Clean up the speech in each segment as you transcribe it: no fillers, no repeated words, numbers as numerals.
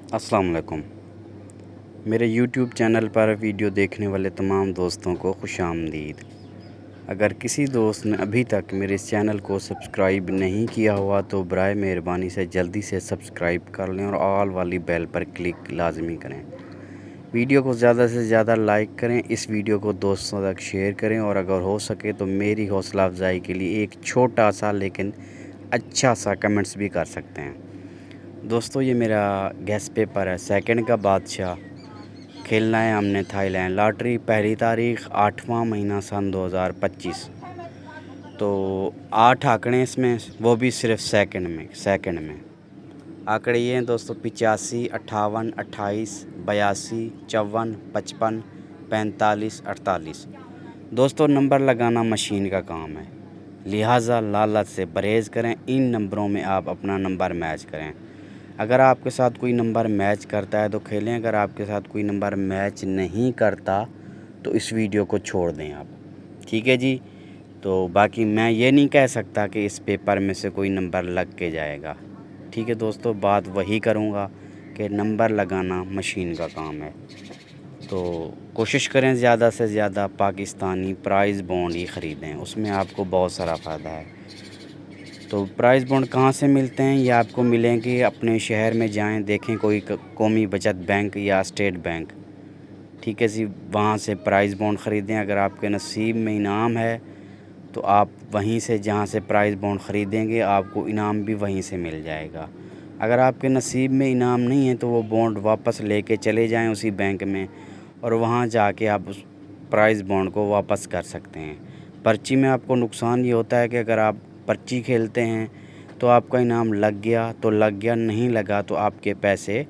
अस्सलाम वालेकुम। मेरे यूट्यूब चैनल पर वीडियो देखने वाले तमाम दोस्तों को खुशामदीद। अगर किसी दोस्त ने अभी तक मेरे इस चैनल को सब्सक्राइब नहीं किया हुआ तो बराए मेहरबानी से जल्दी से सब्सक्राइब कर लें और ऑल वाली बेल पर क्लिक लाजमी करें। वीडियो को ज़्यादा से ज़्यादा लाइक करें, इस वीडियो को दोस्तों तक शेयर करें और अगर हो सके तो मेरी हौसला अफजाई के लिए एक छोटा सा लेकिन अच्छा सा कमेंट्स भी कर सकते हैं। दोस्तों ये मेरा गेस पेपर है, सेकंड का बादशाह। खेलना है हमने थाईलैंड। लॉटरी पहली तारीख 8वां महीना सन 2025। तो 8 आंकड़े इसमें, वो भी सिर्फ सेकंड में आंकड़े ये हैं दोस्तों: 85, 58, 28, 82, 54, 55, 45, 48। दोस्तों नंबर लगाना मशीन का काम है, लिहाजा लालच से परहेज़ करें। इन नंबरों में आप अपना नंबर मैच करें। अगर आपके साथ कोई नंबर मैच करता है तो खेलें, अगर आपके साथ कोई नंबर मैच नहीं करता तो इस वीडियो को छोड़ दें आप। ठीक है जी। तो बाकी मैं ये नहीं कह सकता कि इस पेपर में से कोई नंबर लग के जाएगा। ठीक है दोस्तों, बात वही करूँगा कि नंबर लगाना मशीन का काम है। तो कोशिश करें ज़्यादा से ज़्यादा पाकिस्तानी प्राइज़ बॉन्ड ही ख़रीदें, उसमें आपको बहुत सारा फ़ायदा है। तो प्राइज़ बॉन्ड कहाँ से मिलते हैं? ये आपको मिलेंगे, अपने शहर में जाएं, देखें कोई कौमी बचत बैंक या स्टेट बैंक। ठीक है जी, वहाँ से प्राइज़ बॉन्ड ख़रीदें। अगर आपके नसीब में इनाम है तो आप वहीं से, जहाँ से प्राइज़ बॉन्ड ख़रीदेंगे, आपको इनाम भी वहीं से मिल जाएगा। अगर आपके नसीब में इनाम नहीं है तो वो बॉन्ड वापस लेके चले जाएं उसी बैंक में और वहाँ जाके आप उस प्राइज़ बॉन्ड को वापस कर सकते हैं। पर्ची में आपको नुकसान ये होता है कि अगर आप पर्ची खेलते हैं तो आपका इनाम लग गया तो लग गया, नहीं लगा तो आपके पैसे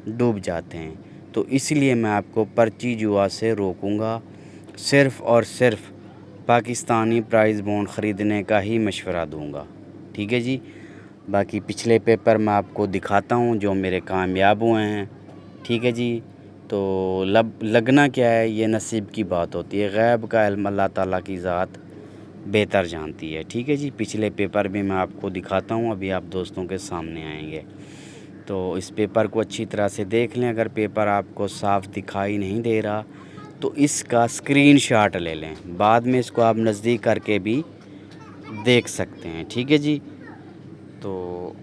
डूब जाते हैं। तो इसलिए मैं आपको पर्ची जुआ से रोकूंगा, सिर्फ़ और सिर्फ़ पाकिस्तानी प्राइज़ बॉन्ड ख़रीदने का ही मशवरा दूंगा। ठीक है जी। बाकी पिछले पेपर मैं आपको दिखाता हूँ जो मेरे कामयाब हुए हैं। ठीक है जी। तो लगना क्या है, ये नसीब की बात होती है, गैब का इल्म अल्लाह ताला की ज़ात बेहतर जानती है। ठीक है जी। पिछले पेपर भी मैं आपको दिखाता हूँ, अभी आप दोस्तों के सामने आएंगे तो इस पेपर को अच्छी तरह से देख लें। अगर पेपर आपको साफ़ दिखाई नहीं दे रहा तो इसका स्क्रीनशॉट ले लें, बाद में इसको आप नज़दीक करके भी देख सकते हैं। ठीक है जी। तो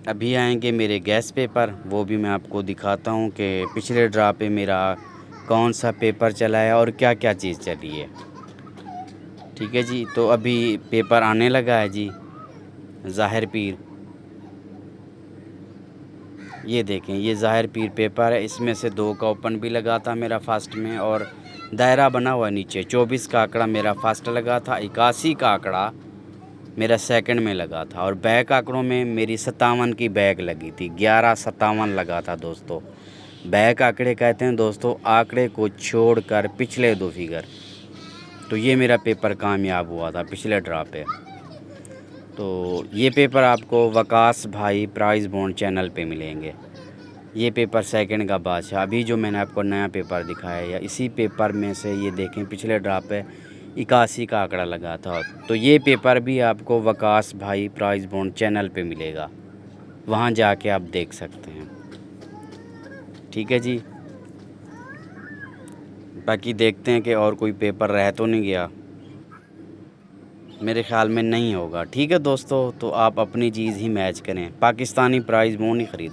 अभी आएंगे मेरे गैस पेपर, वो भी मैं आपको दिखाता हूँ कि पिछले ड्रा पे मेरा कौन सा पेपर चला है और क्या क्या चीज़ चली है। ठीक है जी। तो अभी पेपर आने लगा है जी, ज़ाहिर पीर। ये देखें, ये ज़ाहिर पीर पेपर है, इसमें से 2 का ओपन भी लगा था मेरा फर्स्ट में और दायरा बना हुआ नीचे। 24 का आंकड़ा मेरा फर्स्ट लगा था, 81 का आंकड़ा मेरा सेकंड में लगा था और बैक आंकड़ों में मेरी 57 की बैक लगी थी, 1157 लगा था दोस्तों। बैक आंकड़े कहते हैं दोस्तों आंकड़े को छोड़कर पिछले 2 फिगर। तो ये मेरा पेपर कामयाब हुआ था पिछले ड्रा पे। तो ये पेपर आपको वकास भाई प्राइज़ बॉन्ड चैनल पे मिलेंगे। ये पेपर सेकंड का बादशाह, अभी जो मैंने आपको नया पेपर दिखाया है, या इसी पेपर में से ये देखें पिछले ड्रा पे 81 का आंकड़ा लगा था। तो ये पेपर भी आपको वकास भाई प्राइज़ बॉन्ड चैनल पे मिलेगा, वहाँ जाके आप देख सकते हैं। ठीक है जी। बाकी देखते हैं कि और कोई पेपर रह तो नहीं गया, मेरे ख़्याल में नहीं होगा। ठीक है दोस्तों, तो आप अपनी चीज़ ही मैच करें, पाकिस्तानी प्राइज़ बॉन्ड ही ख़रीदें।